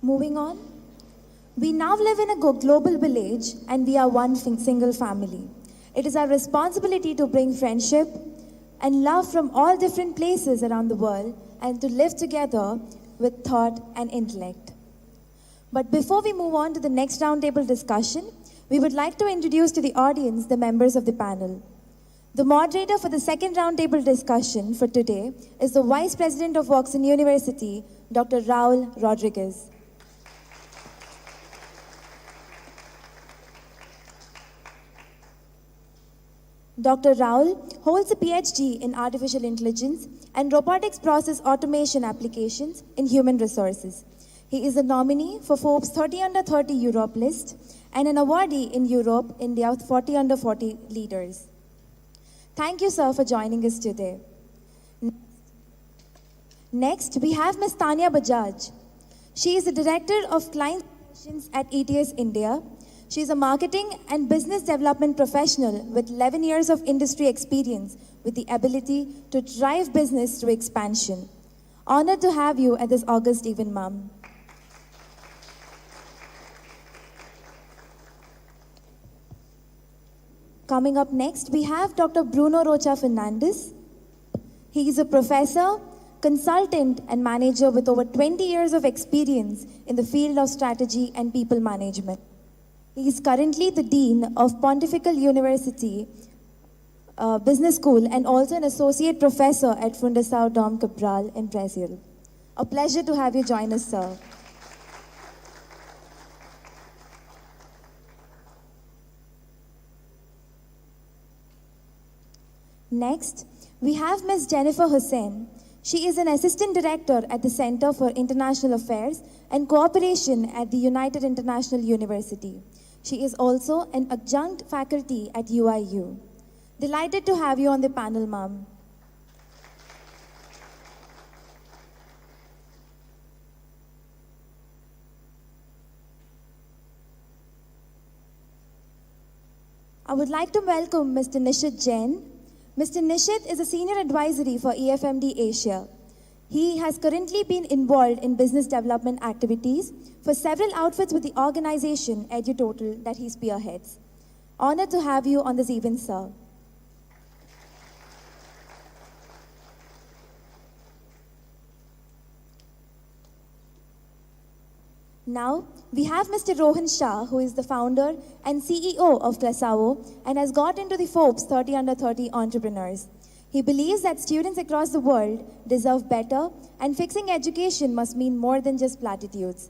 Moving on. We now live in a global village and we are one single family. It is our responsibility to bring friendship and love from all different places around the world and to live together with thought and intellect. But before we move on to the next roundtable discussion, we would like to introduce to the audience the members of the panel. The moderator for the second roundtable discussion for today is the Vice President of Woxsen University, Dr. Raul Rodriguez. Dr. Raul holds a PhD in Artificial Intelligence and Robotics Process Automation Applications in Human Resources. He is a nominee for Forbes 30 Under 30 Europe list and an awardee in Europe India 40 Under 40 Leaders. Thank you, sir, for joining us today. Next, we have Ms. Tanya Bajaj. She is the Director of Client Relations at ETS India. She is a marketing and business development professional with 11 years of industry experience with the ability to drive business through expansion. Honored to have you at this August event, ma'am. Coming up next, we have Dr. Bruno Rocha Fernandes. He is a professor, consultant, and manager with over 20 years of experience in the field of strategy and people management. He is currently the Dean of Pontifical University Business School and also an Associate Professor at Fundação Dom Cabral in Brazil. A pleasure to have you join us, sir. Next, we have Ms. Jennifer Hossain. She is an Assistant Director at the Center for International Affairs and Cooperation at the United International University. She is also an adjunct faculty at UIU. Delighted to have you on the panel, ma'am. I would like to welcome Mr. Nishit Jain. Mr. Nishit is a senior advisory for EFMD Asia. He has currently been involved in business development activities for several outfits with the organization EduTotal that he spearheads. Honored to have you on this event, sir. Now, we have Mr. Rohan Shah, who is the founder and CEO of Classavo and has got into the Forbes 30 Under 30 entrepreneurs. He believes that students across the world deserve better and fixing education must mean more than just platitudes.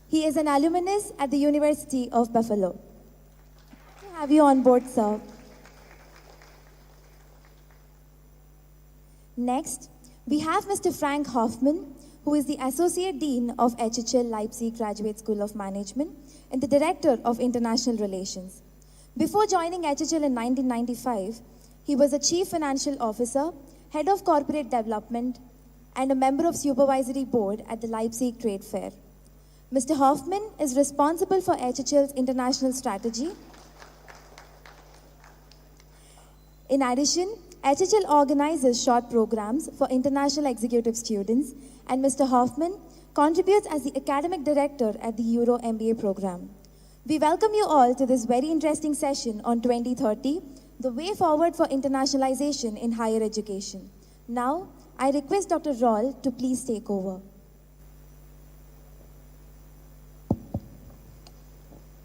He is an alumnus at the University of Buffalo. Good to have you on board, sir. Next, we have Mr. Frank Hoffmann, who is the Associate Dean of HHL Leipzig Graduate School of Management and the Director of International Relations. Before joining HHL in 1995, he was a Chief Financial Officer, Head of Corporate Development, and a member of Supervisory Board at the Leipzig Trade Fair. Mr. Hoffmann is responsible for HHL's international strategy. In addition, HHL organizes short programs for international executive students, and Mr. Hoffmann contributes as the academic director at the Euro MBA program. We welcome you all to this very interesting session on 2030, the way forward for internationalization in higher education. Now, I request Dr. Raul to please take over.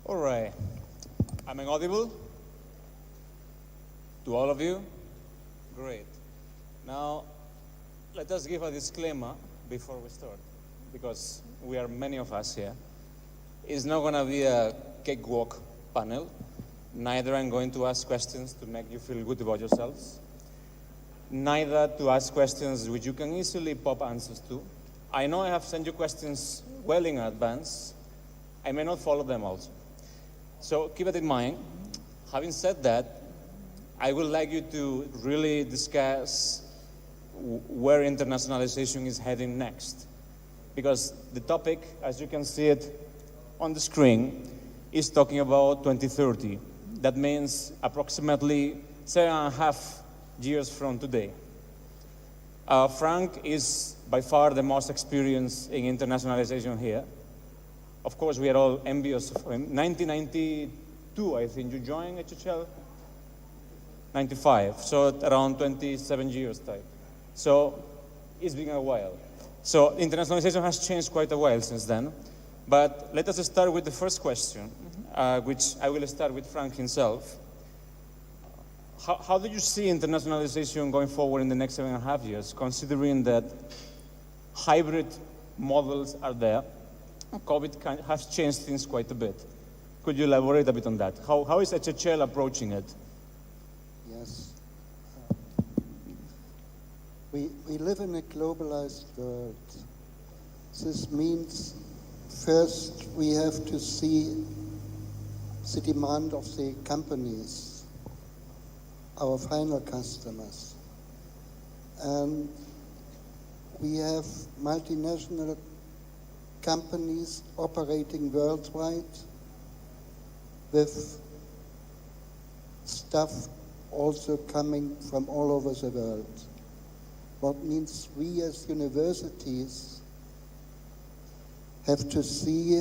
All right. Am I audible? To all of you? Great. Now, let us give a disclaimer before we start, because we are many of us here. It's not going to be a cakewalk panel. Neither I'm going to ask questions to make you feel good about yourselves. Neither to ask questions which you can easily pop answers to. I know I have sent you questions well in advance. I may not follow them also. So keep it in mind. Having said that, I would like you to really discuss where internationalization is heading next. Because the topic, as you can see it on the screen, is talking about 2030. That means approximately 7.5 years from today. Frank is by far the most experienced in internationalization here. Of course, we are all envious of him. 1992, I think, you joined HHL? 95, so around 27 years type. So it's been a while. So internationalization has changed quite a while since then. But let us start with the first question, which I will start with Frank himself. How do you see internationalization going forward in the next 7.5 years, considering that hybrid models are there? COVID has changed things quite a bit. Could you elaborate a bit on that? How is HHL approaching it? Yes. We live in a globalized world. This means first we have to see the demand of the companies, our final customers. And we have multinational companies operating worldwide with stuff also coming from all over the world. What means we as universities have to see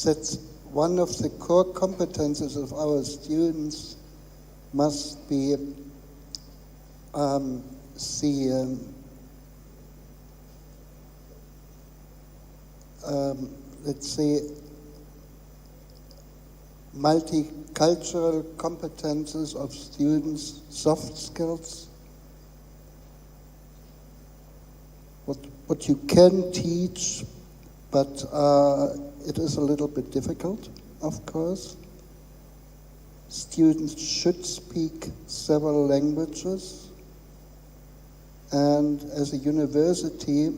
that one of the core competences of our students must be let's say, multicultural competences of students, soft skills, what you can teach, but it is a little bit difficult, of course. Students should speak several languages, and as a university,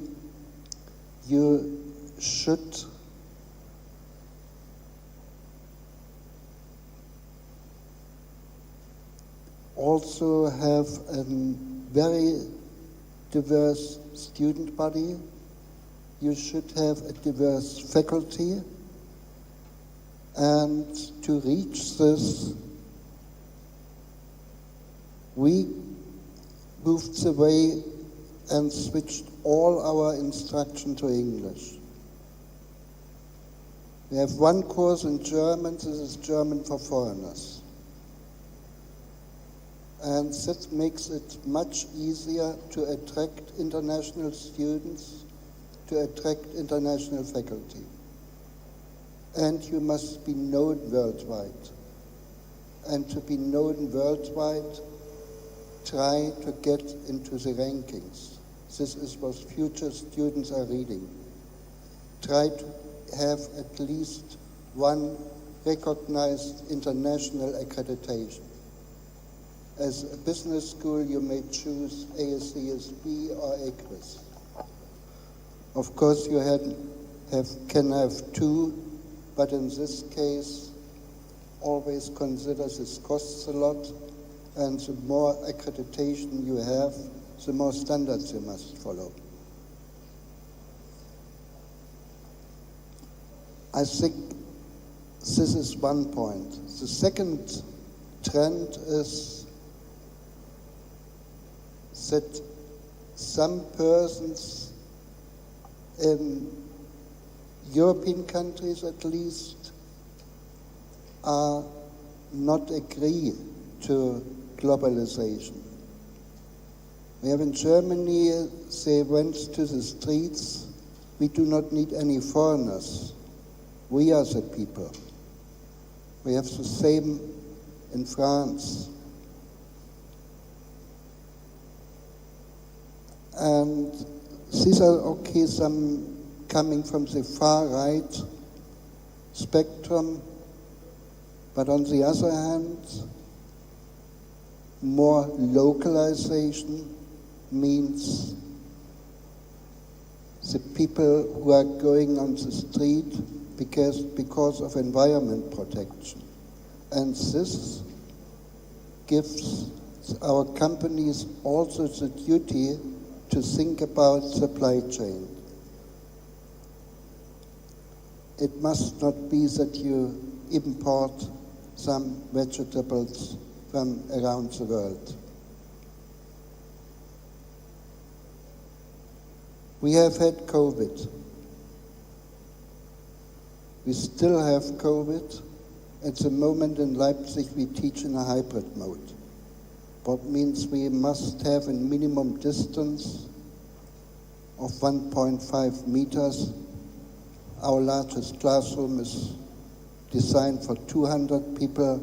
you should also have a very diverse student body. You should have a diverse faculty. And to reach this, we moved away and switched all our instruction to English. We have one course in German, this is German for foreigners. And that makes it much easier to attract international students, to attract international faculty. And you must be known worldwide. And to be known worldwide, try to get into the rankings. This is what future students are reading. Try to have at least one recognized international accreditation. As a business school, you may choose ASCSB or AQUIS. Of course, you can have two, but in this case, always consider this costs a lot, and the more accreditation you have, the more standards you must follow. I think this is one point. The second trend is that some persons in European countries at least are not agree to globalization. We have in Germany, they went to the streets, we do not need any foreigners. We are the people. We have the same in France. And these are okay, some coming from the far right spectrum, but on the other hand, more localization means the people who are going on the street because of environment protection. And this gives our companies also the duty to think about supply chain. It must not be that you import some vegetables from around the world. We have had COVID. We still have COVID. At the moment in Leipzig, we teach in a hybrid mode. What means we must have a minimum distance of 1.5 meters. Our largest classroom is designed for 200 people,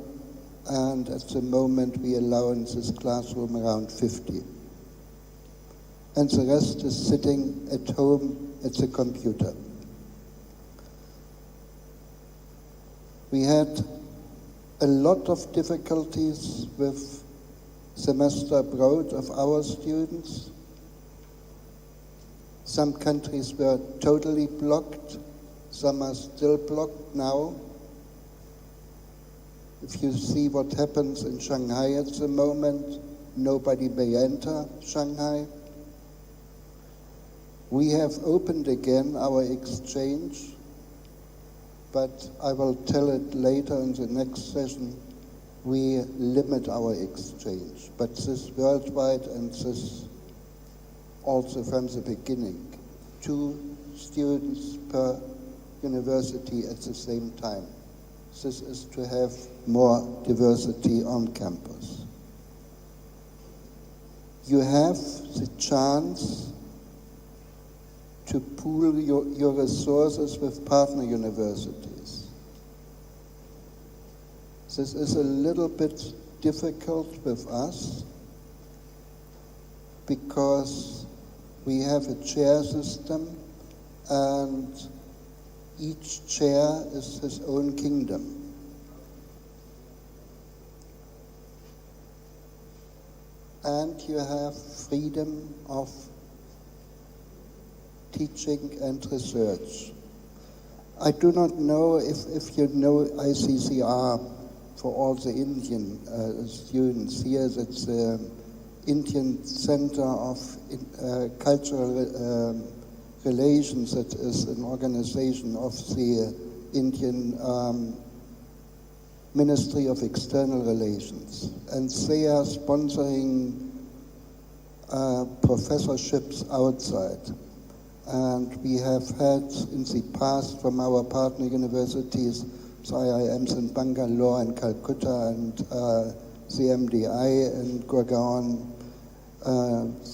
and at the moment we allow in this classroom around 50. And the rest is sitting at home at the computer. We had a lot of difficulties with semester abroad of our students. Some countries were totally blocked, some are still blocked now. If you see what happens in Shanghai at the moment, nobody may enter Shanghai. We have opened again our exchange, but I will tell it later in the next session. We limit our exchange, but this worldwide and this also from the beginning. 2 students per university at the same time. This is to have more diversity on campus. You have the chance to pool your resources with partner universities. This is a little bit difficult with us because we have a chair system and each chair is his own kingdom. And you have freedom of teaching and research. I do not know if you know ICCR for all the Indian students here. That's the Indian Center of Cultural Relations. That is an organization of the Indian Ministry of External Relations. And they are sponsoring professorships outside. And we have had in the past from our partner universities, the IIMs in Bangalore and Calcutta and the MDI in Gurgaon,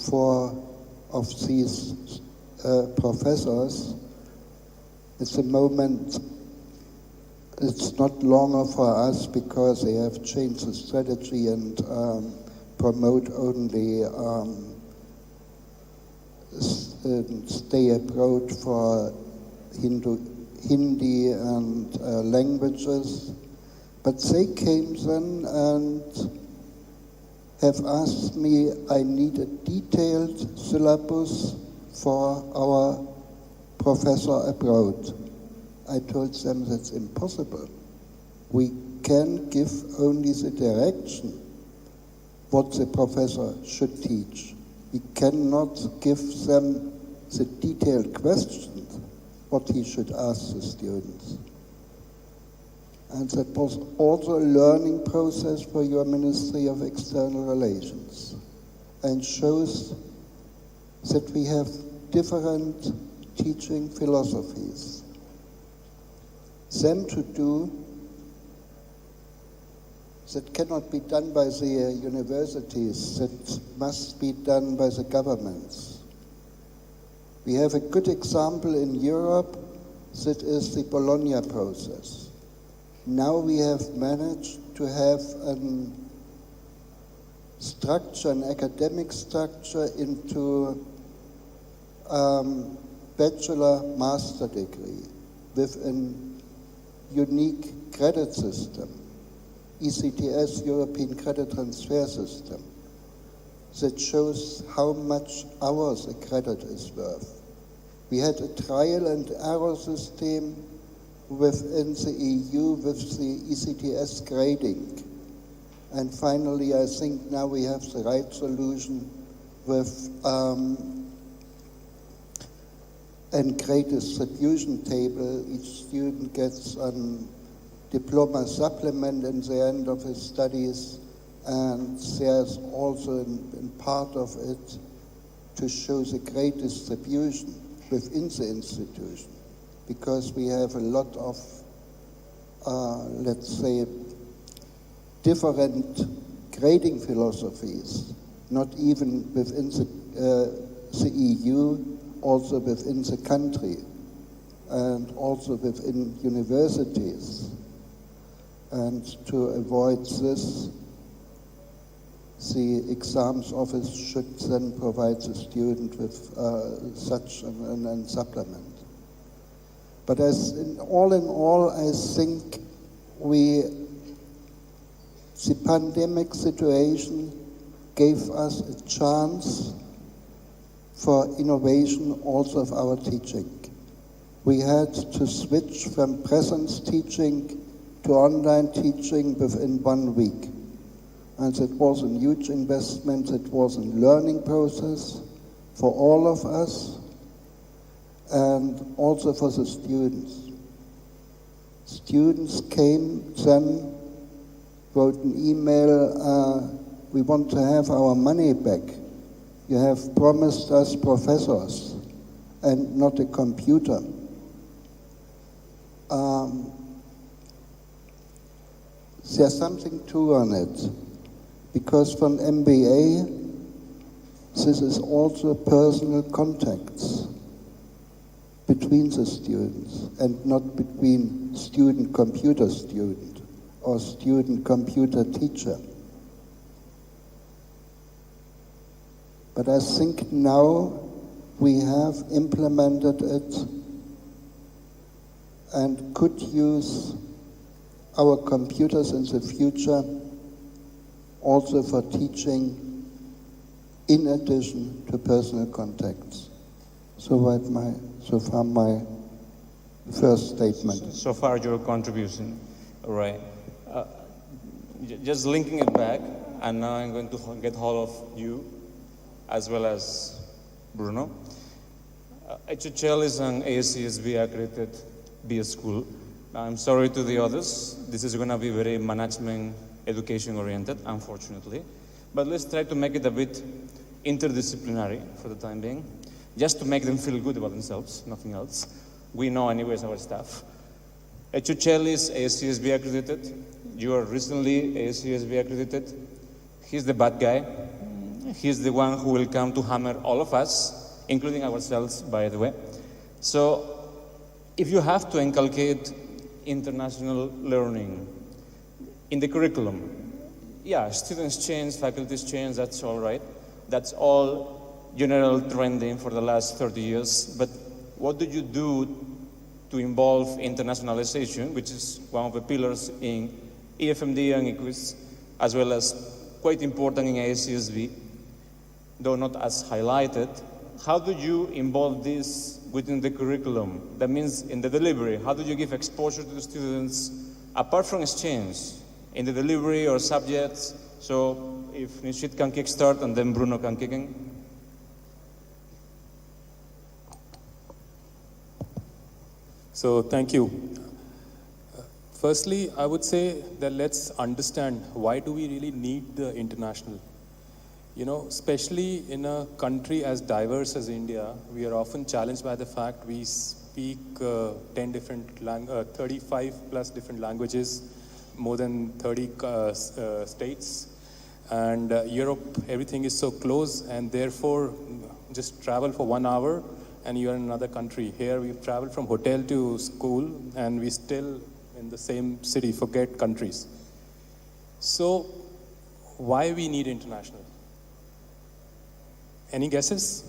4 of these professors. At the moment, it's not longer for us because they have changed the strategy and promote only stay abroad for Hindi and languages. But they came then and have asked me, I need a detailed syllabus for our professor abroad. I told them that's impossible. We can give only the direction what the professor should teach. We cannot give them the detailed questions, what he should ask the students. And that was also a learning process for your Ministry of External Relations and shows that we have different teaching philosophies. Them to do that cannot be done by the universities, that must be done by the governments. We have a good example in Europe, that is the Bologna process. Now we have managed to have a structure, an academic structure into bachelor-master degree with a unique credit system. ECTS, European Credit Transfer System, that shows how much hours a credit is worth. We had a trial and error system within the EU with the ECTS grading. And finally, I think now we have the right solution with a grade distribution table. Each student gets a diploma supplement in the end of his studies, and there's also in part of it to show the grade distribution within the institution. because we have a lot of, let's say, different grading philosophies, not even within the EU, also within the country, and also within universities. And to avoid this, the exams office should then provide the student with such a supplement. But in all, I think the pandemic situation gave us a chance for innovation also of our teaching. We had to switch from presence teaching to online teaching within 1 week. And it was a huge investment, it was a learning process for all of us and also for the students. Students came then, wrote an email, we want to have our money back. You have promised us professors and not a computer. There's something true on it, because from MBA, this is also personal contacts between the students and not between student-computer student or student-computer teacher. But I think now we have implemented it and could use our computers in the future also for teaching in addition to personal contacts. So far my first statement. So far your contribution, right. Just linking it back, and now I'm going to get hold of you as well as Bruno. HHL is an ASCSB accredited BS school. I'm sorry to the others, this is going to be very management education oriented, unfortunately. But let's try to make it a bit interdisciplinary for the time being, just to make them feel good about themselves, nothing else. We know anyways our staff. HHL is ASCSB accredited. You are recently ASCSB accredited. He's the bad guy. He's the one who will come to hammer all of us, including ourselves, by the way. So if you have to inculcate international learning in the curriculum, yeah, students change, faculties change, that's all right. That's all general trending for the last 30 years. But what do you do to involve internationalization, which is one of the pillars in EFMD and EQUIS, as well as quite important in ASCSB, though not as highlighted? How do you involve this within the curriculum? That means in the delivery, how do you give exposure to the students, apart from exchange, in the delivery or subjects? So if Nishit can kickstart and then Bruno can kick in. So thank you. Firstly, I would say that let's understand why do we really need the international. You know, especially in a country as diverse as India, we are often challenged by the fact we speak 35 plus different languages, more than 30 states. And Europe, everything is so close, and therefore just travel for 1 hour and you're in another country. Here we've traveled from hotel to school and we still in the same city, forget countries. So why we need international? Any guesses?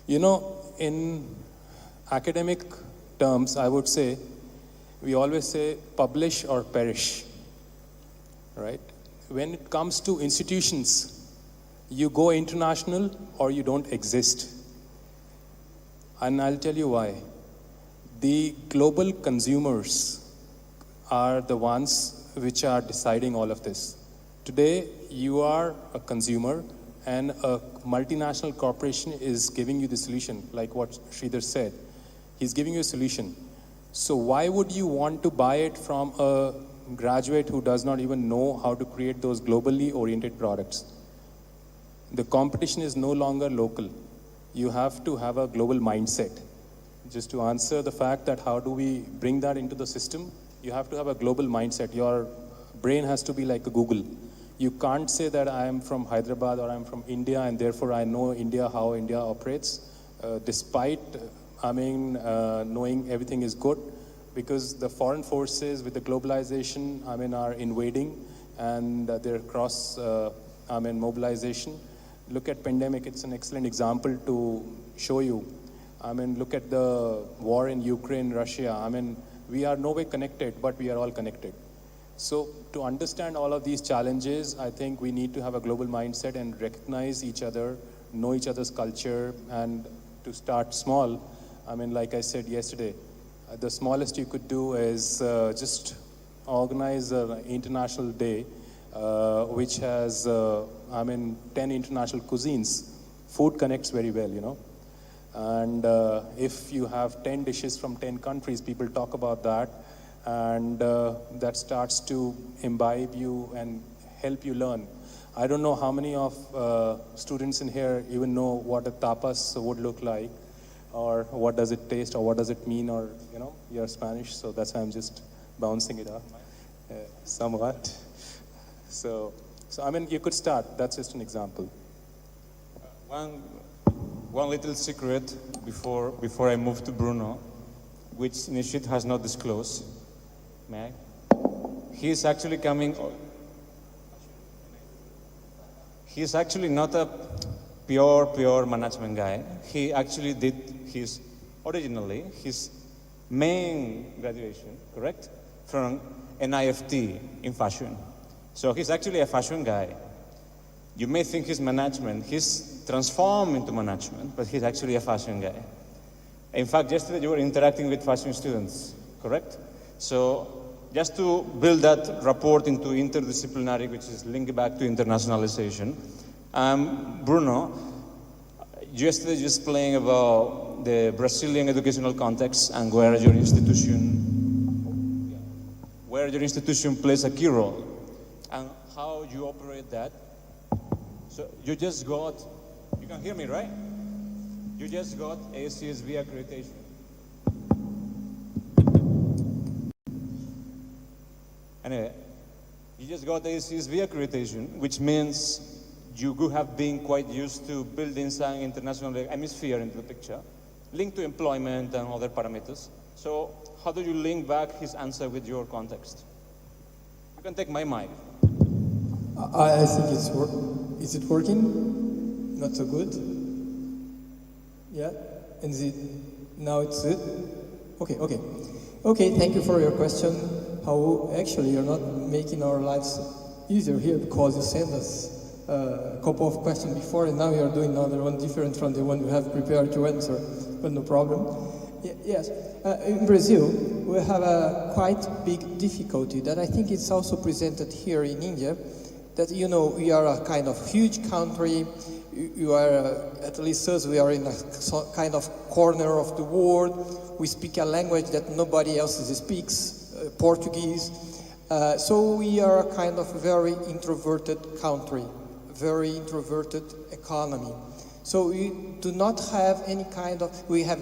You know, in academic terms, I would say, we always say publish or perish, right? When it comes to institutions, you go international or you don't exist. And I'll tell you why. The global consumers are the ones which are deciding all of this. Today, you are a consumer and a multinational corporation is giving you the solution, like what Sridhar said. He's giving you a solution. So why would you want to buy it from a graduate who does not even know how to create those globally oriented products? the competition is no longer local. You have to have a global mindset. Just to answer the fact that how do we bring that into the system, you have to have a global mindset. Your brain has to be like a Google. You can't say that I am from Hyderabad or I'm from India and therefore I know India, how India operates, despite, knowing everything is good, because the foreign forces with the globalization, are invading and their cross, mobilization. Look at pandemic, it's an excellent example to show you. Look at the war in Ukraine, Russia. We are no way connected, but we are all connected. So to understand all of these challenges, I think we need to have a global mindset and recognize each other, know each other's culture, and to start small. Like I said yesterday, the smallest you could do is just organize an international day, which has, 10 international cuisines. Food connects very well, And if you have 10 dishes from 10 countries, people talk about that, and that starts to imbibe you and help you learn. I don't know how many of students in here even know what a tapas would look like, or what does it taste, or what does it mean, or you're Spanish, so that's why I'm just bouncing it up somewhat. So you could start. That's just an example. One little secret before I move to Bruno, which Nishit has not disclosed. May I? He's actually He's actually not a pure management guy. He actually did originally his main graduation, correct? From an IFT in fashion. So he's actually a fashion guy. You may think he's management. He's transformed into management, but he's actually a fashion guy. In fact, yesterday you were interacting with fashion students, correct? So just to build that rapport into interdisciplinary, which is linked back to internationalization, Bruno, yesterday just playing about the Brazilian educational context and where your institution plays a key role and how you operate that. So you can hear me, right? You just got ACSB accreditation. Anyway, you just got ACSB accreditation, which means you could have been quite used to building some international hemisphere into the picture, linked to employment and other parameters. So how do you link back his answer with your context? You can take my mic. I think it's Is it working? Not so good? Yeah? And now it's good? Okay, thank you for your question. How actually you're not making our lives easier here because you sent us a couple of questions before and now you're doing another one different from the one we have prepared to answer, but no problem. Yes, in Brazil we have a quite big difficulty that I think it's also presented here in India, that we are a kind of huge country. You are, at least us, we are in a kind of corner of the world. We speak a language that nobody else speaks, Portuguese. So we are a kind of very introverted country, very introverted economy. So we do not have any kind of, we have,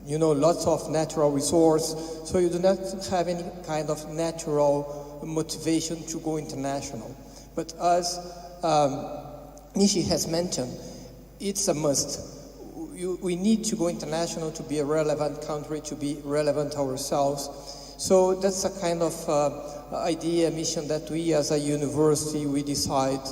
lots of natural resource. So you do not have any kind of natural motivation to go international. But as Nishit has mentioned, it's a must. We need to go international to be a relevant country, to be relevant ourselves. So that's a kind of idea, mission that we as a university, we decide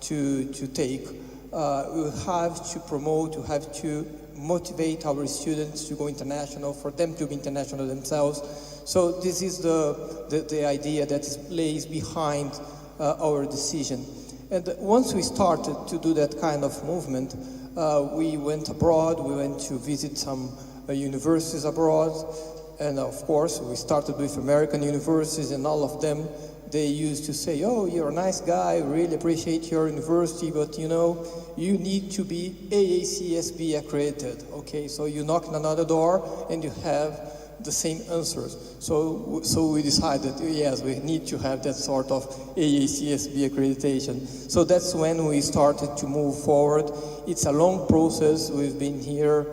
to take. We have to promote, we have to motivate our students to go international, for them to be international themselves. So this is the idea that lays behind our decision. And once we started to do that kind of movement, we went abroad, we went to visit some universities abroad, and of course we started with American universities, and all of them, they used to say, oh, you're a nice guy, really appreciate your university, but you need to be AACSB accredited. Okay, so you knock on another door and you have the same answers. So we decided, yes, we need to have that sort of AACSB accreditation. So that's when we started to move forward. It's a long process. We've been here.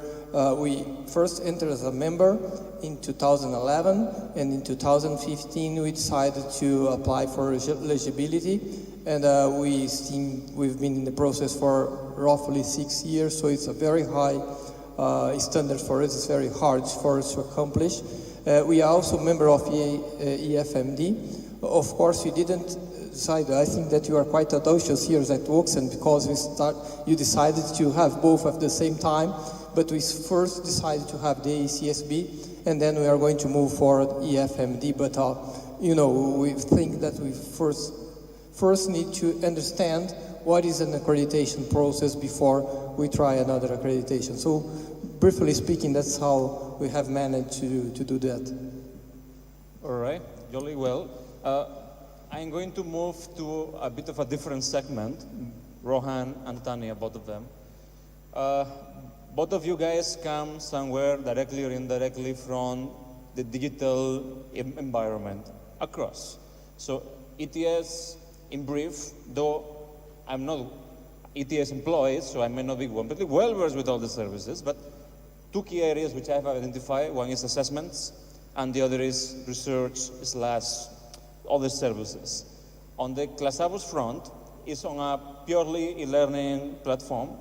We first entered as a member in 2011, and in 2015 we decided to apply for eligibility, and we've been in the process for roughly 6 years, so it's a very high standard for us. It's very hard for us to accomplish. We are also a member of EFMD. Of course, we didn't decide. I think that you are quite audacious here at Woxsen, because you decided to have both at the same time. But we first decided to have the ACSB, and then we are going to move forward EFMD. But we think that we first need to understand what is an accreditation process before we try another accreditation. So, briefly speaking, that's how we have managed to do that. All right, jolly well. I'm going to move to a bit of a different segment. Rohan and Tanya, both of them. Both of you guys come somewhere directly or indirectly from the digital environment across. So ETS, in brief, though I'm not ETS employee, so I may not be completely well versed with all the services, but two key areas which I have identified. One is assessments, and the other is research / other services. On the Classavo's front, is on a purely e-learning platform,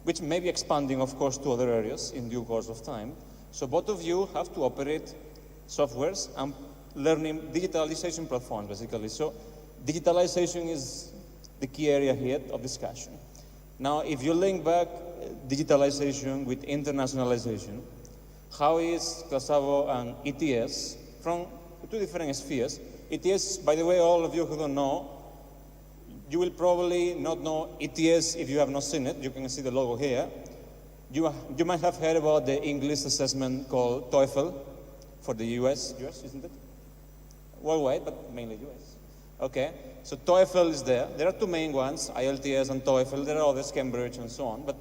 which may be expanding, of course, to other areas in due course of time. So both of you have to operate softwares and learning digitalization platforms, basically. So digitalization is the key area here of discussion. Now, if you link back digitalization with internationalization, how is Classavo and ETS from two different spheres? ETS, by the way, all of you who don't know, you will probably not know ETS if you have not seen it. You can see the logo here. You might have heard about the English assessment called TOEFL for the US, isn't it? Worldwide, but mainly US. Okay, so TOEFL is there. There are two main ones, IELTS and TOEFL. There are others, Cambridge and so on, but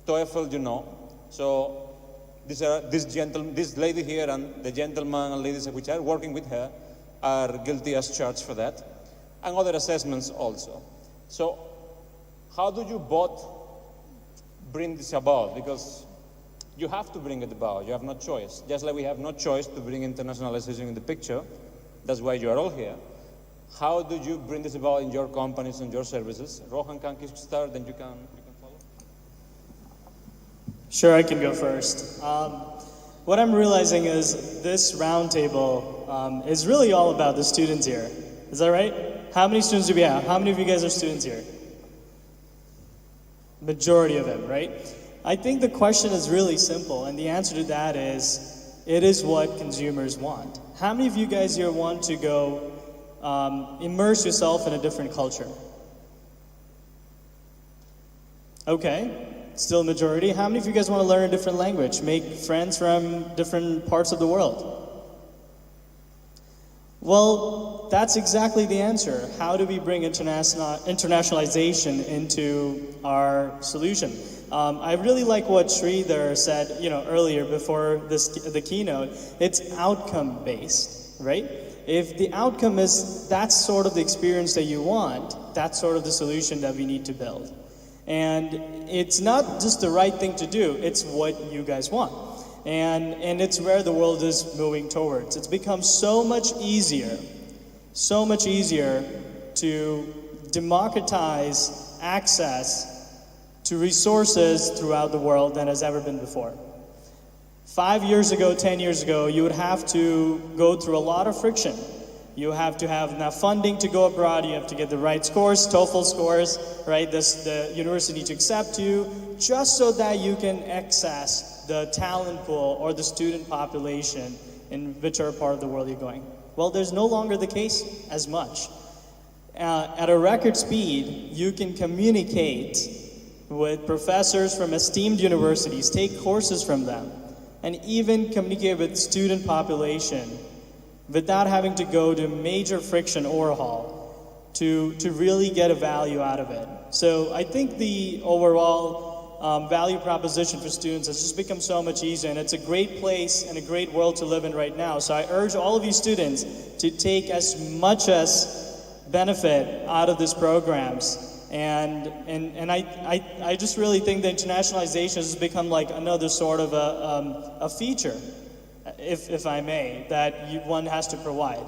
TOEFL you know. So this lady here and the gentleman and ladies which are working with her are guilty as charged for that, and other assessments also. So how do you both bring this about? Because you have to bring it about. You have no choice. Just like we have no choice to bring internationalization in the picture. That's why you are all here. How do you bring this about in your companies and your services? Rohan can start, then you can follow. Sure, I can go first. What I'm realizing is this roundtable is really all about the students here. Is that right? How many students do we have? How many of you guys are students here? Majority of them, right? I think the question is really simple, and the answer to that is, it is what consumers want. How many of you guys here want to go immerse yourself in a different culture? Okay, still a majority. How many of you guys want to learn a different language, make friends from different parts of the world? Well, that's exactly the answer. How do we bring internationalization into our solution? I really like what Sridhar said, earlier before the keynote. It's outcome-based, right? If the outcome is that's sort of the experience that you want, that's sort of the solution that we need to build. And it's not just the right thing to do, it's what you guys want. And it's where the world is moving towards. It's become so much easier to democratize access to resources throughout the world than has ever been before. 5 years ago, 10 years ago, you would have to go through a lot of friction. You have to have enough funding to go abroad, you have to get the right scores, TOEFL scores, right? The university to accept you, just so that you can access the talent pool or the student population in whichever part of the world you're going. Well, there's no longer the case as much. At a record speed, you can communicate with professors from esteemed universities, take courses from them, and even communicate with student population without having to go to major friction overhaul to really get a value out of it. So I think the overall value proposition for students has just become so much easier, and it's a great place and a great world to live in right now. So I urge all of you students to take as much as benefit out of these programs. And I just really think that internationalization has become like another sort of a feature, if I may, that one has to provide.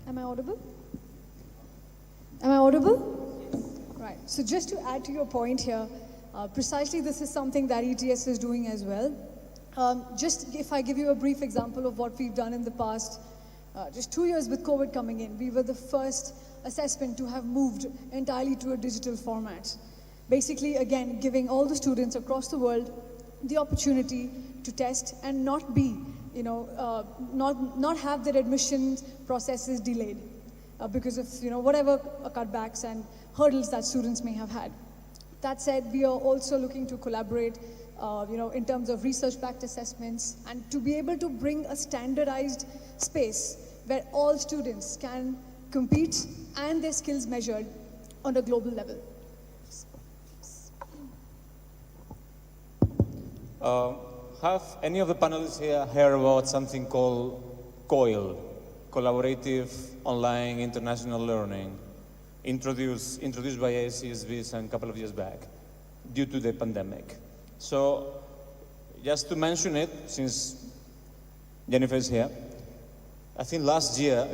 Am I audible? Am I audible? Right. So just to add to your point here, precisely this is something that ETS is doing as well. Just if I give you a brief example of what we've done in the past, just 2 years with COVID coming in, we were the first assessment to have moved entirely to a digital format. Basically, again, giving all the students across the world the opportunity to test and not be, not have their admission processes delayed because of, whatever cutbacks and hurdles that students may have had. That said, we are also looking to collaborate in terms of research-backed assessments and to be able to bring a standardized space where all students can compete and their skills measured on a global level. Have any of the panelists here heard about something called COIL, Collaborative Online International Learning, introduced by ACSB a couple of years back due to the pandemic? So, just to mention it, since Jennifer is here, I think last year,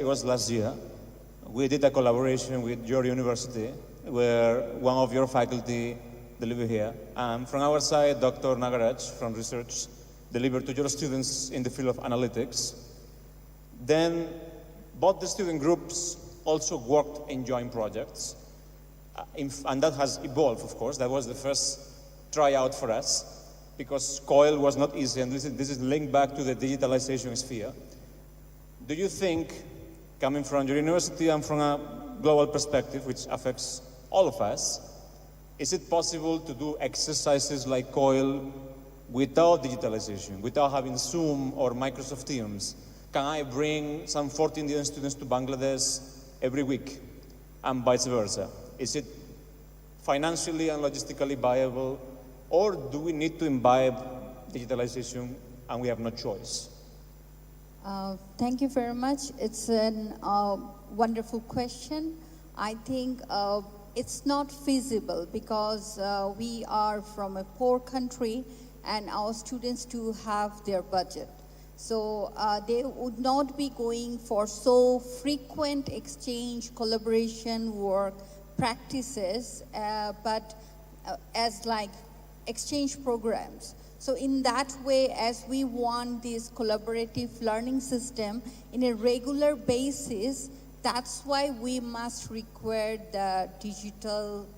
we did a collaboration with your university where one of your faculty delivered here. And from our side, Dr. Nagaraj from research delivered to your students in the field of analytics. Then both the student groups also worked in joint projects. And that has evolved, of course. That was the first tryout for us because COIL was not easy, and this is linked back to the digitalization sphere. Do you think, coming from your university and from a global perspective, which affects all of us, is it possible to do exercises like COIL without digitalization, without having Zoom or Microsoft Teams? Can I bring some 14 Indian students to Bangladesh every week and vice versa? Is it financially and logistically viable, or do we need to imbibe digitalization and we have no choice? Thank you very much. It's a wonderful question. I think it's not feasible because we are from a poor country and our students do have their budget. So they would not be going for so frequent exchange, collaboration, work, practices, but as like exchange programs. So in that way, as we want this collaborative learning system in a regular basis, that's why we must require the digital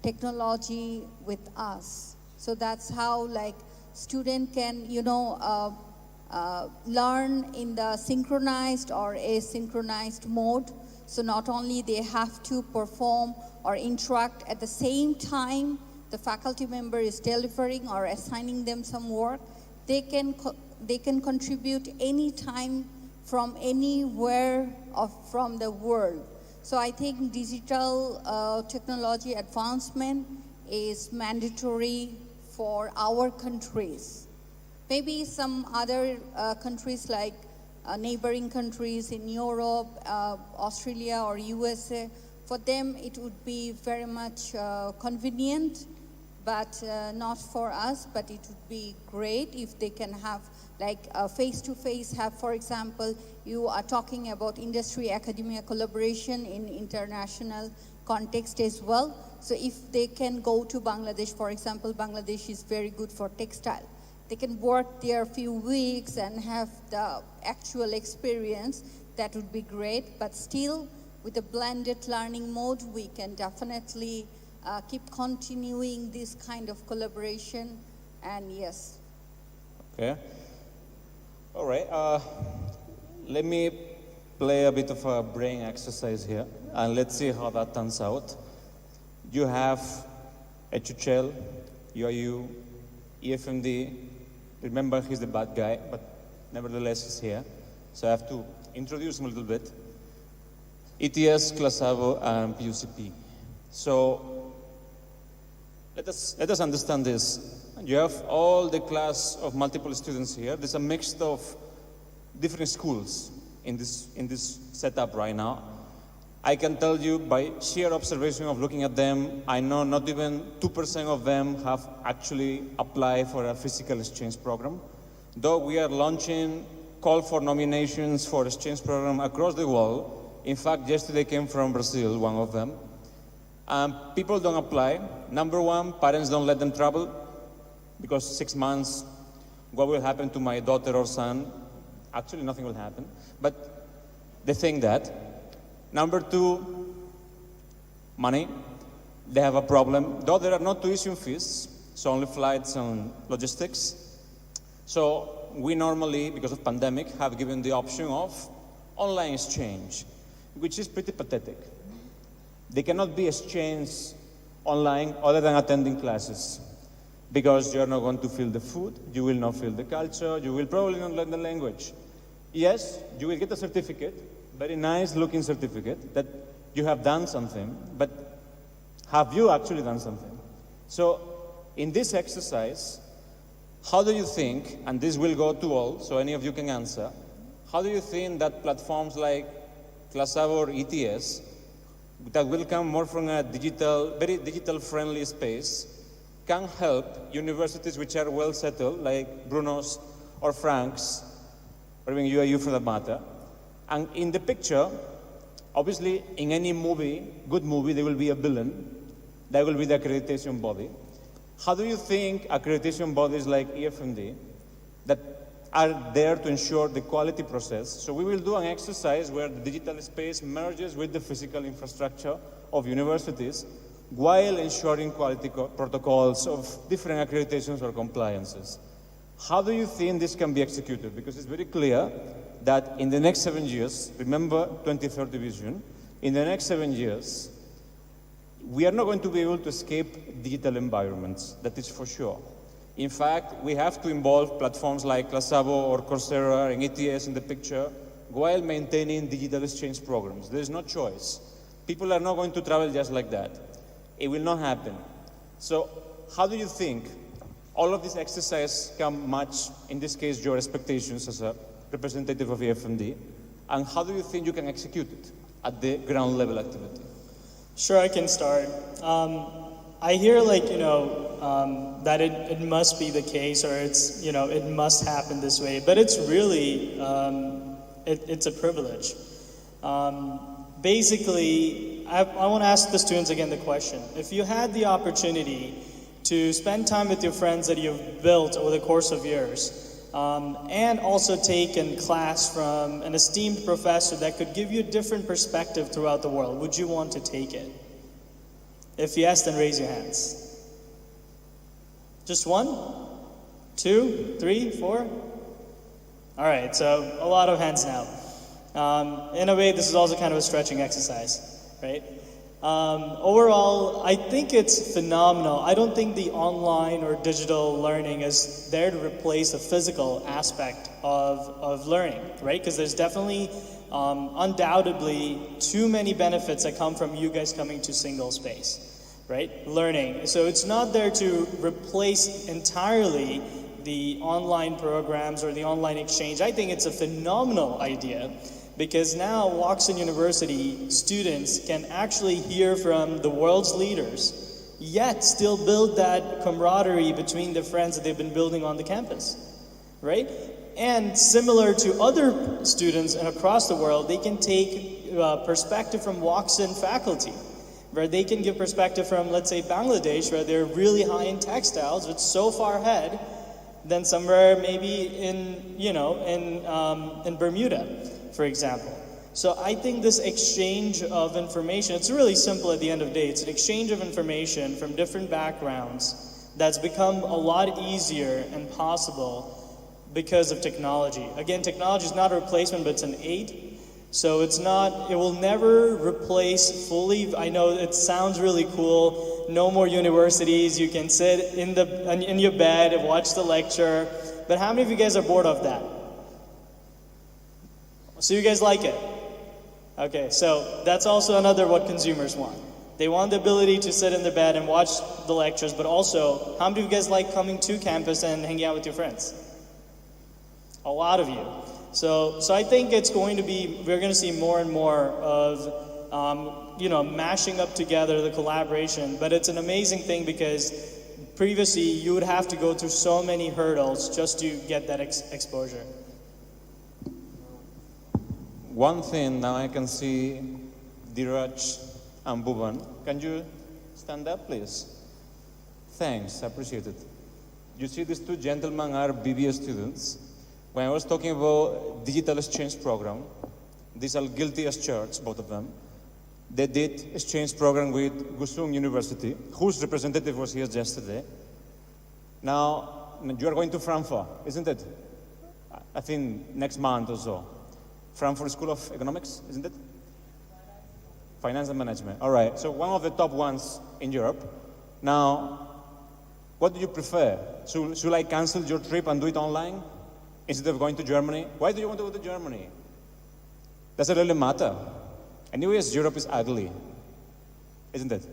technology with us. So that's how like student can, learn in the synchronized or asynchronized mode. So not only they have to perform or interact at the same time the faculty member is delivering or assigning them some work, they can contribute anytime from anywhere from the world. So I think digital technology advancement is mandatory for our countries. Maybe some other countries like neighboring countries in Europe, Australia or USA, for them it would be very much convenient, but not for us. But it would be great if they can have like face-to-face have, for example, you are talking about industry-academia collaboration in international context as well. So if they can go to Bangladesh, for example, Bangladesh is very good for textile. They can work there a few weeks and have the actual experience. That would be great, but still with a blended learning mode, we can definitely keep continuing this kind of collaboration, and yes. Okay. All right. Let me play a bit of a brain exercise here, and let's see how that turns out. You have HHL, UIU, EFMD. Remember, he's the bad guy, but nevertheless he's here. So I have to introduce him a little bit. ETS, Classavo, and PUCP. So let us understand this. You have all the class of multiple students here. There's a mix of different schools in this setup right now. I can tell you by sheer observation of looking at them, I know not even 2% of them have actually applied for a physical exchange program. Though we are launching call for nominations for exchange program across the world. In fact, yesterday came from Brazil, one of them. People don't apply. Number one, parents don't let them travel because 6 months, what will happen to my daughter or son? Actually, nothing will happen. But they think that. Number two, money. They have a problem. Though there are no tuition fees, so only flights and logistics. So we normally, because of pandemic, have given the option of online exchange, which is pretty pathetic. They cannot be exchanged online other than attending classes, because you're not going to feel the food, you will not feel the culture, you will probably not learn the language. Yes, you will get a certificate, very nice looking certificate that you have done something, but have you actually done something? So in this exercise, how do you think, and this will go to all, so any of you can answer, how do you think that platforms like Classavo or ETS, that will come more from a very digital friendly space, can help universities which are well settled, like Bruno's or Frank's, or even UAU for that matter? And in the picture, obviously, in any movie, good movie, there will be a villain. That will be the accreditation body. How do you think accreditation bodies like EFMD that are there to ensure the quality process? So we will do an exercise where the digital space merges with the physical infrastructure of universities while ensuring quality protocols of different accreditations or compliances. How do you think this can be executed? Because it's very clear that in the next 7 years, remember 2030 vision, in the next 7 years, we are not going to be able to escape digital environments, that is for sure. In fact, we have to involve platforms like Classavo or Coursera and ETS in the picture while maintaining digital exchange programs. There is no choice. People are not going to travel just like that. It will not happen. So how do you think all of this exercise can match, in this case, your expectations as a representative of EFMD, and how do you think you can execute it at the ground level activity? Sure, I can start. I hear that it must be the case, or it must happen this way, but it's really, it's a privilege. Basically, I want to ask the students again the question. If you had the opportunity to spend time with your friends that you've built over the course of years, and also take a class from an esteemed professor that could give you a different perspective throughout the world, would you want to take it? If yes, then raise your hands. Just 1, 2, 3, 4? All right, so a lot of hands now. In a way, this is also kind of a stretching exercise, right? Overall, I think it's phenomenal. I don't think the online or digital learning is there to replace the physical aspect of learning, right? Because there's definitely, undoubtedly, too many benefits that come from you guys coming to single space, right? Learning. So it's not there to replace entirely the online programs or the online exchange. I think it's a phenomenal idea, because now Woxsen University students can actually hear from the world's leaders, yet still build that camaraderie between the friends that they've been building on the campus, right? And similar to other students and across the world, they can take perspective from Woxsen faculty, where they can give perspective from, let's say, Bangladesh, where they're really high in textiles, but so far ahead than somewhere maybe in Bermuda, for example. So I think this exchange of information, it's really simple at the end of the day. It's an exchange of information from different backgrounds that's become a lot easier and possible because of technology. Again, technology is not a replacement, but it's an aid. So it will never replace fully. I know it sounds really cool. No more universities. You can sit in your bed and watch the lecture. But how many of you guys are bored of that? So you guys like it? Okay, so that's also another what consumers want. They want the ability to sit in their bed and watch the lectures, but also, how many of you guys like coming to campus and hanging out with your friends? A lot of you. So I think it's going to be, we're going to see more and more of, mashing up together the collaboration. But it's an amazing thing because previously you would have to go through so many hurdles just to get that exposure. One thing, now I can see Dheeraj and Bhuvan. Can you stand up, please? Thanks, I appreciate it. You see, these two gentlemen are BBA students. When I was talking about digital exchange program, these are guilty as charged, both of them. They did exchange program with Gusung University, whose representative was here yesterday. Now, you are going to Frankfurt, isn't it? I think next month or so. Frankfurt School of Economics, isn't it? Finance and Management. All right, so one of the top ones in Europe. Now, what do you prefer? Should I cancel your trip and do it online instead of going to Germany? Why do you want to go to Germany? Does it really matter? Anyways, Europe is ugly, isn't it?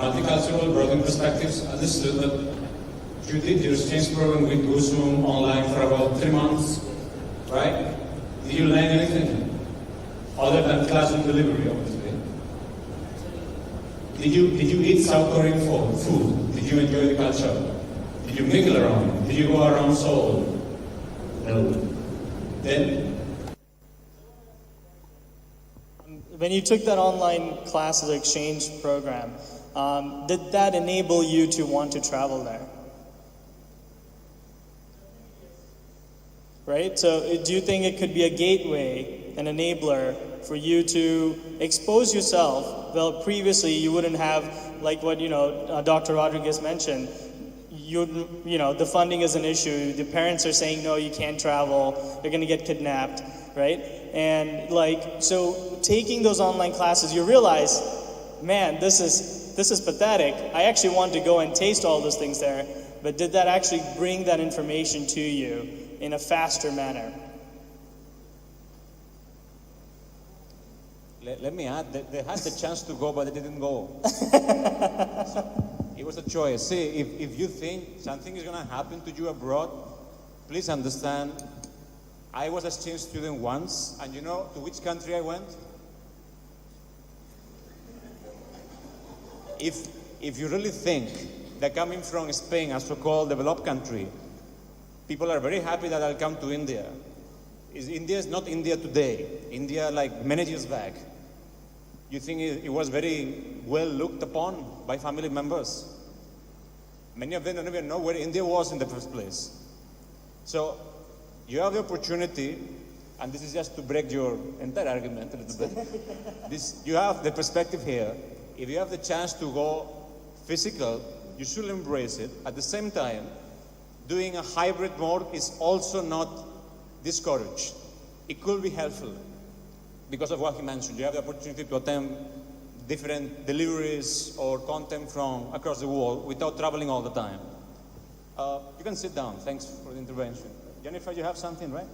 Multicultural, broadening perspectives, understood, but you did your exchange program with Gusum online for about 3 months, right? Did you learn anything? Other than classroom delivery, obviously. Did you eat South Korean food? Did you enjoy the culture? Did you mingle around? Did you go around Seoul? No. Then when you took that online classes exchange program, did that enable you to want to travel there? Right? So do you think it could be a gateway, an enabler for you to expose yourself? Well, previously you wouldn't have, like what Dr. Rodriguez mentioned, the funding is an issue. The parents are saying, no, you can't travel. You're going to get kidnapped, right? And so taking those online classes, you realize, man, this is pathetic. I actually want to go and taste all those things there, but did that actually bring that information to you in a faster manner? Let me add, they had the chance to go, but they didn't go. So it was a choice. See, if you think something is going to happen to you abroad, please understand, I was an exchange student once, and you know to which country I went? If you really think that coming from Spain, a so-called developed country, people are very happy that I'll come to India. India is not India today. India, like many years back. You think it was very well looked upon by family members? Many of them don't even know where India was in the first place. So you have the opportunity, and this is just to break your entire argument a little bit. You have the perspective here. If you have the chance to go physical, you should embrace it. At the same time, doing a hybrid mode is also not discouraged. It could be helpful because of what he mentioned. You have the opportunity to attend different deliveries or content from across the world without traveling all the time. You can sit down. Thanks for the intervention. Jennifer, you have something, right?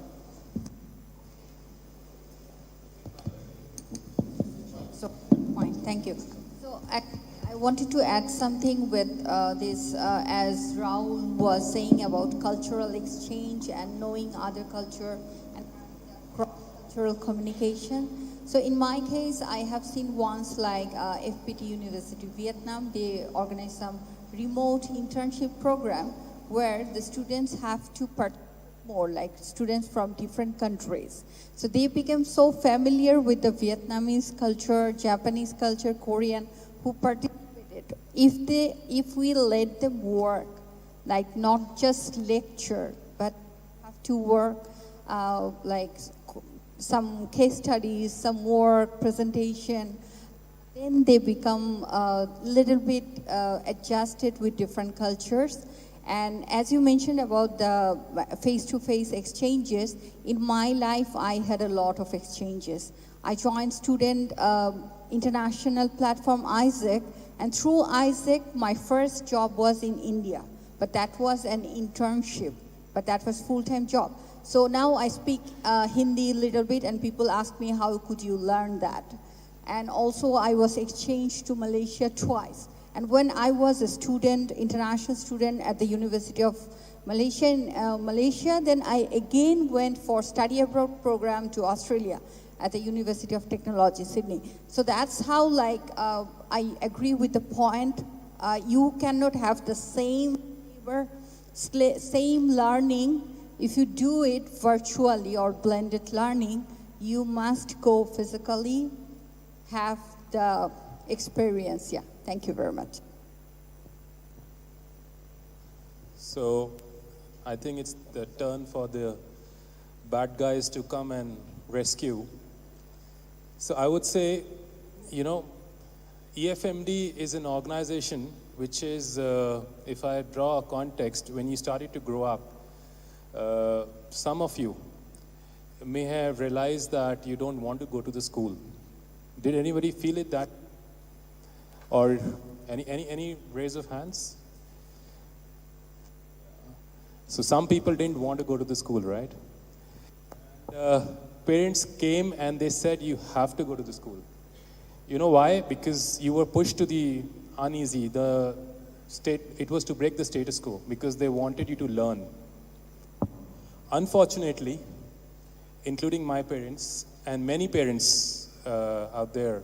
So, fine, thank you. So, I wanted to add something with this, as Raul was saying about cultural exchange and knowing other culture and cross-cultural communication. So, in my case, I have seen once like FPT University Vietnam, they organize some remote internship program where the students have to participate more, like students from different countries. So they became so familiar with the Vietnamese culture, Japanese culture, Korean, who participated. If we let them work, like not just lecture, but have to work like some case studies, some work, presentation, Then they become a little bit adjusted with different cultures. And as you mentioned about the face-to-face exchanges, in my life I had a lot of exchanges. I joined student international platform ISAC, and through ISAC my first job was in India. But that was an internship, but that was full-time job. So now I speak Hindi a little bit, and people ask me, how could you learn that? And also I was exchanged to Malaysia twice. And when I was a student, international student at the University of Malaysia in Malaysia, then I again went for study abroad program to Australia at the University of Technology, Sydney. So that's how I agree with the point. You cannot have the same learning if you do it virtually or blended learning. You must go physically, have the experience. Yeah, thank you very much. So I think it's the turn for the bad guys to come and rescue. So I would say, EFMD is an organization which is, if I draw a context, when you started to grow up, some of you may have realized that you don't want to go to the school. Did anybody feel it that? Or any raise of hands? So some people didn't want to go to the school, right? Parents came and they said you have to go to the school. You know why? Because you were pushed to the uneasy. It was to break the status quo because they wanted you to learn. Unfortunately, including my parents and many parents out there,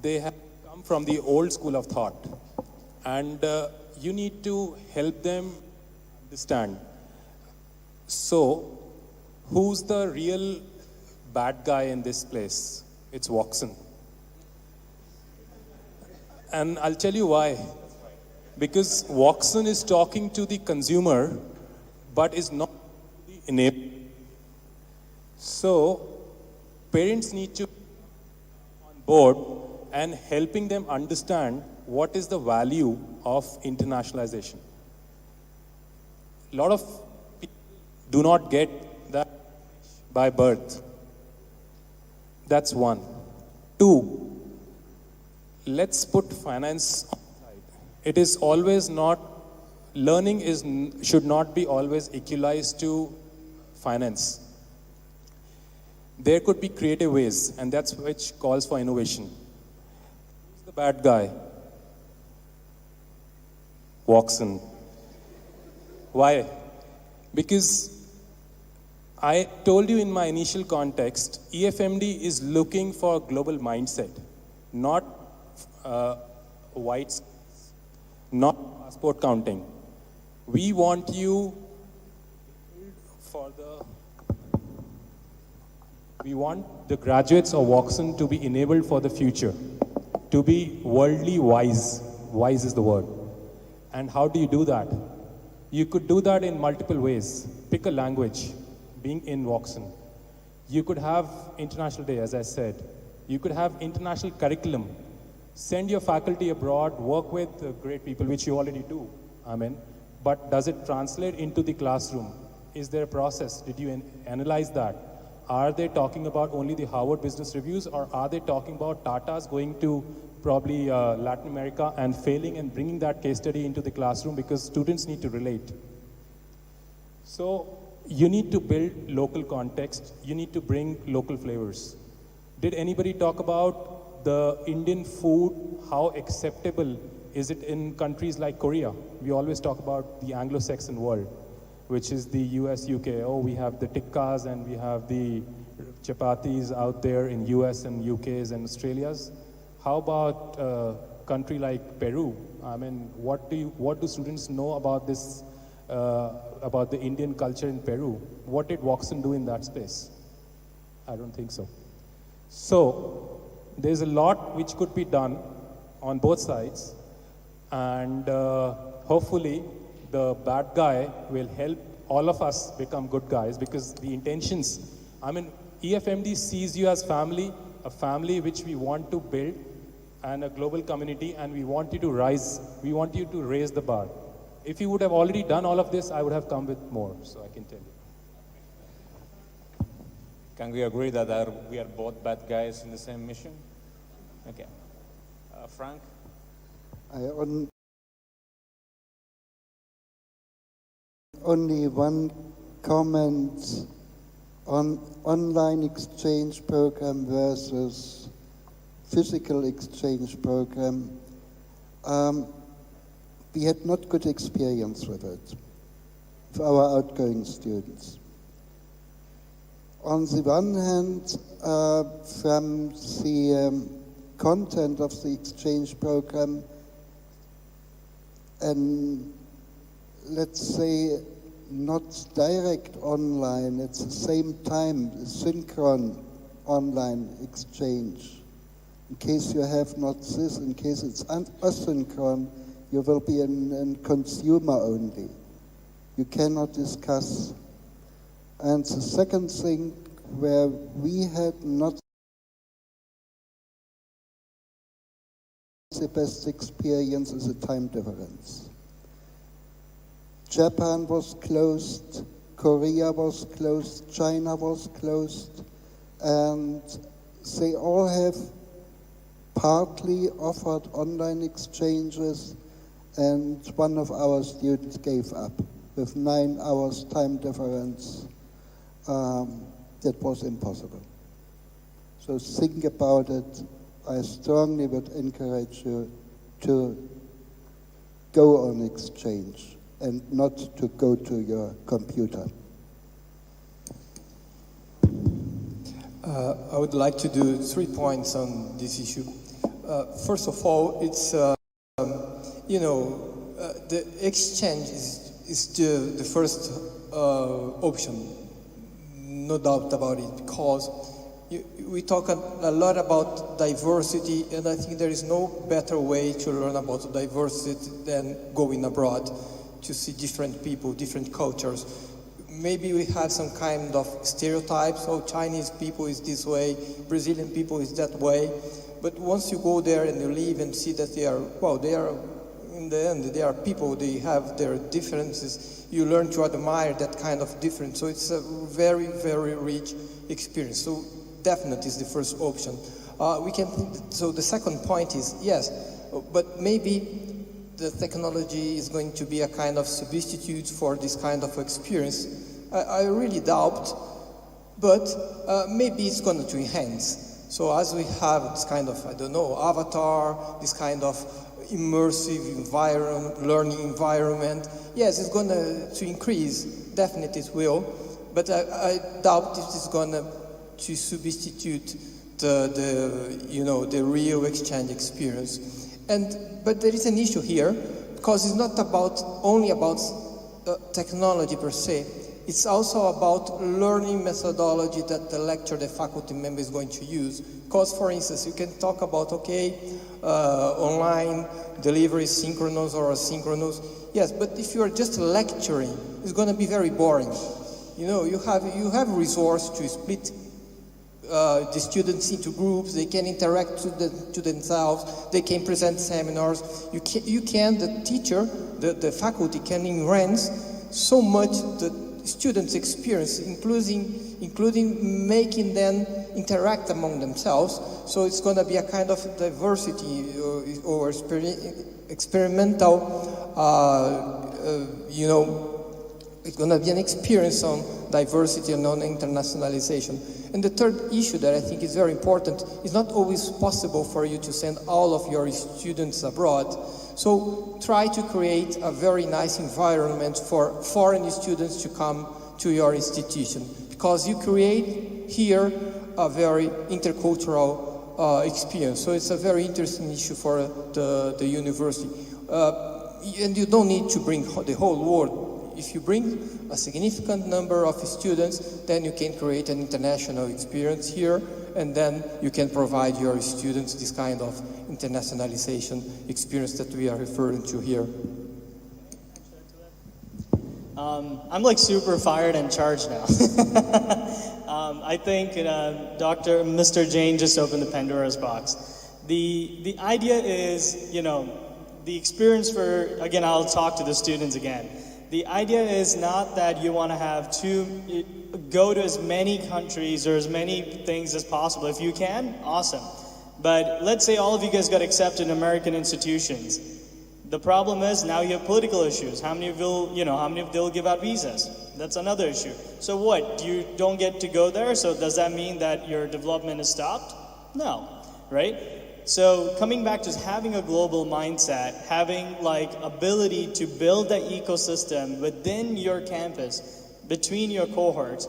they have come from the old school of thought, and you need to help them understand. So, who's the real bad guy in this place? It's Woxsen. And I'll tell you why. Because Woxsen is talking to the consumer, but is not the enabler. So, parents need to be on board and helping them understand what is the value of internationalization. A lot of people do not get that by birth. That's one. Two, let's put finance on the side. It is always not, learning should not be always equalized to finance. There could be creative ways, and that's which calls for innovation. Who's the bad guy? Woxsen. Why? Because I told you in my initial context, EFMD is looking for a global mindset, not white, not passport counting. We want you we want the graduates of Woxsen to be enabled for the future, to be worldly wise. Wise is the word. And how do you do that? You could do that in multiple ways. Pick a language, being in Woxsen. You could have International Day, as I said. You could have international curriculum. Send your faculty abroad, work with great people, which you already do. But does it translate into the classroom? Is there a process? Did you analyze that? Are they talking about only the Harvard Business Reviews, or are they talking about Tata's going to probably Latin America and failing and bringing that case study into the classroom because students need to relate? So you need to build local context. You need to bring local flavors. Did anybody talk about the Indian food? How acceptable is it in countries like Korea? We always talk about the Anglo-Saxon world, which is the US, UK. Oh, we have the tikkas and we have the chapatis out there in US and UKs and Australias. How about a country like Peru? What do students know about this, about the Indian culture in Peru? What did Woxsen do in that space? I don't think so. So there's a lot which could be done on both sides, and hopefully the bad guy will help all of us become good guys, because the intentions, EFMD sees you as family, a family which we want to build, and a global community, and we want you to raise the bar. If you would have already done all of this, I would have come with more, so I can tell you. Can we agree that we are both bad guys in the same mission? Okay. Frank? Only one comment on online exchange program versus physical exchange program. We had not good experience with it for our outgoing students. On the one hand, from the content of the exchange program, and let's say not direct online, at the same time, synchron online exchange. In case you have not this, in case it's asynchron, you will be a consumer only. You cannot discuss. And the second thing where we had not the best experience is the time difference. Japan was closed, Korea was closed, China was closed, and they all have partly offered online exchanges, and one of our students gave up with 9 hours time difference. That was impossible. So think about it. I strongly would encourage you to go on exchange and not to go to your computer. I would like to do 3 points on this issue. First of all, it's, the exchange is the first option, no doubt about it, because we talk a lot about diversity, and I think there is no better way to learn about diversity than going abroad to see different people, different cultures. Maybe we have some kind of stereotypes, oh, Chinese people is this way, Brazilian people is that way, but once you go there and you live and see that they are, in the end, they are people, they have their differences, you learn to admire that kind of difference. So it's a very, very rich experience. So definitely is the first option. So the second point is, yes, but maybe the technology is going to be a kind of substitute for this kind of experience. I really doubt, but maybe it's going to enhance. So as we have this kind of, avatar, this kind of immersive environment, learning environment, yes, it's going to increase, definitely it will, but I doubt if it's going to substitute the real exchange experience. But there is an issue here, because it's not only about technology per se, it's also about learning methodology that the faculty member is going to use. Because, for instance, you can talk about, online delivery, synchronous or asynchronous. Yes, but if you are just lecturing, it's going to be very boring. You have resource to split the students into groups, they can interact to themselves, they can present seminars. The teacher, the faculty can enhance so much the students' experience, including making them interact among themselves. So it's going to be a kind of diversity or experimental, it's going to be an experience on diversity and on internationalization. And the third issue that I think is very important is not always possible for you to send all of your students abroad. So try to create a very nice environment for foreign students to come to your institution, because you create here a very intercultural experience. So it's a very interesting issue for the university. And you don't need to bring the whole world. If you bring a significant number of students, then you can create an international experience here, and then you can provide your students this kind of internationalization experience that we are referring to here. I'm like super fired and charged now. I think Mr. Jain just opened the Pandora's box. The idea is, the experience for, again, I'll talk to the students again. The idea is not that you want to go to as many countries or as many things as possible. If you can, awesome. But let's say all of you guys got accepted in American institutions. The problem is now you have political issues. How many of you will give out visas? That's another issue. So what? You don't get to go there? So does that mean that your development is stopped? No, right? So coming back to having a global mindset, having ability to build that ecosystem within your campus, between your cohorts,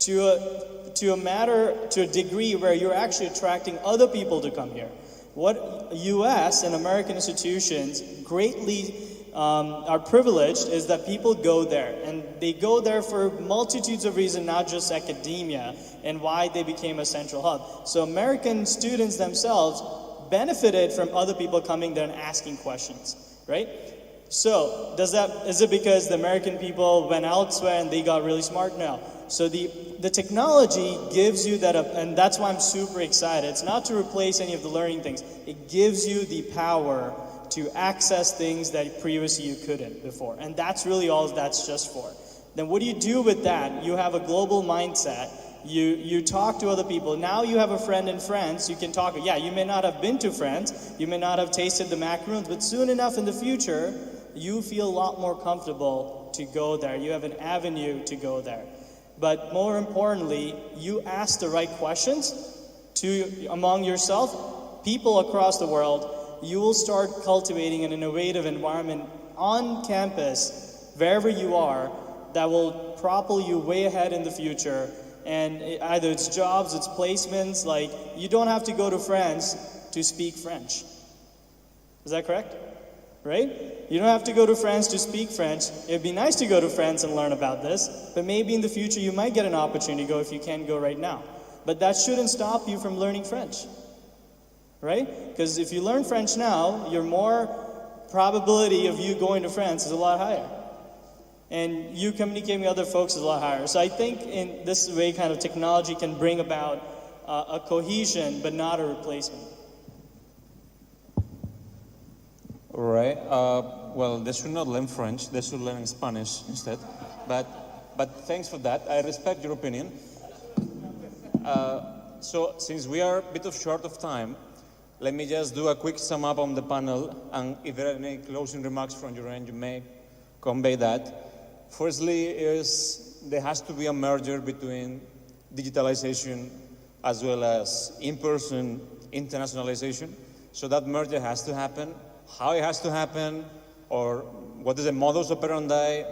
to a degree where you're actually attracting other people to come here. What U.S. and American institutions greatly are privileged is that people go there, and they go there for multitudes of reasons, not just academia, and why they became a central hub. So American students themselves benefited from other people coming there and asking questions, right? So is it because the American people went elsewhere and they got really smart? No. So the technology gives you that, and that's why I'm super excited. It's not to replace any of the learning things. It gives you the power to access things that previously you couldn't before. And that's really all that's just for. Then what do you do with that? You have a global mindset. You talk to other people. Now you have a friend in France. You can talk. Yeah, you may not have been to France. You may not have tasted the macaroons, but soon enough in the future, you feel a lot more comfortable to go there. You have an avenue to go there. But more importantly, you ask the right questions among yourself, people across the world. You will start cultivating an innovative environment on campus, wherever you are, that will propel you way ahead in the future. And either it's jobs, it's placements, you don't have to go to France to speak French. Is that correct? Right? You don't have to go to France to speak French. It'd be nice to go to France and learn about this, but maybe in the future you might get an opportunity to go if you can't go right now. But that shouldn't stop you from learning French. Right? Because if you learn French now, your more probability of you going to France is a lot higher. And you communicating with other folks is a lot higher. So I think in this way, kind of technology can bring about a cohesion, but not a replacement. All right. Well, they should not learn French. They should learn Spanish instead. But thanks for that. I respect your opinion. So since we are a bit short of time, let me just do a quick sum up on the panel. And if there are any closing remarks from your end, you may convey that. Firstly, there has to be a merger between digitalization as well as in-person internationalization. So that merger has to happen. How it has to happen, or what is the modus operandi,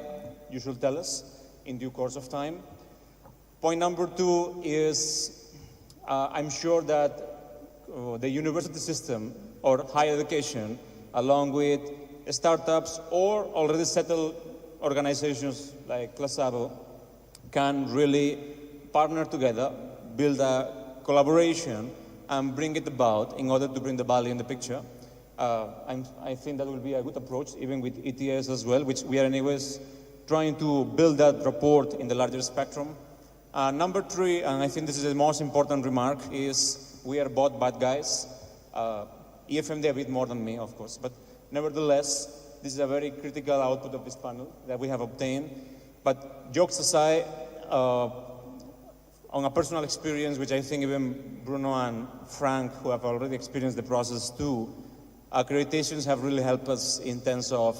you should tell us in due course of time. Point number 2 is, I'm sure that the university system or higher education, along with startups or already settled organizations like Classavo, can really partner together, build a collaboration, and bring it about in order to bring the value in the picture. I think that will be a good approach, even with ETS as well, which we are anyways trying to build that rapport in the larger spectrum. Number 3, and I think this is the most important remark, is we are both bad guys. EFMD a bit more than me, of course, but nevertheless, this is a very critical output of this panel that we have obtained. But jokes aside, on a personal experience, which I think even Bruno and Frank, who have already experienced the process too, accreditations have really helped us in terms of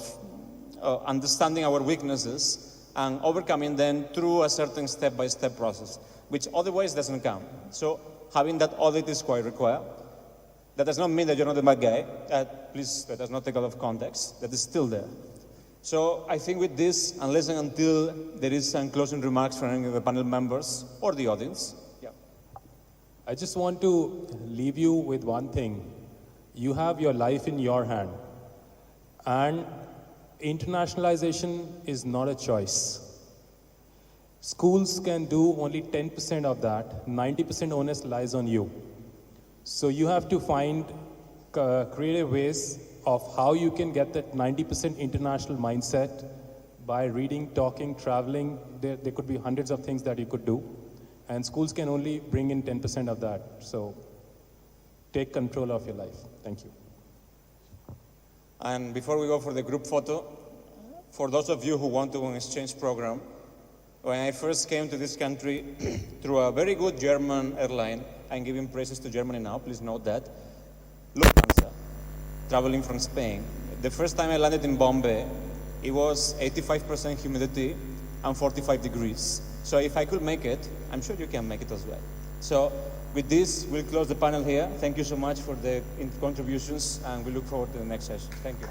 understanding our weaknesses and overcoming them through a certain step-by-step process, which otherwise doesn't come. So having that audit is quite required. That does not mean that you're not a bad guy. Please, that does not take out of context. That is still there. So I think with this, unless and until there is some closing remarks from any of the panel members or the audience. Yeah. I just want to leave you with one thing. You have your life in your hand. And internationalization is not a choice. Schools can do only 10% of that. 90% onus lies on you. So you have to find creative ways of how you can get that 90% international mindset by reading, talking, traveling. There could be hundreds of things that you could do. And schools can only bring in 10% of that. So take control of your life. Thank you. And before we go for the group photo, for those of you who want to an exchange program, when I first came to this country through a very good German airline, I'm giving praises to Germany now, please note that, Lufthansa, traveling from Spain. The first time I landed in Bombay, it was 85% humidity and 45 degrees. So if I could make it, I'm sure you can make it as well. So with this, we'll close the panel here. Thank you so much for the contributions, and we look forward to the next session. Thank you.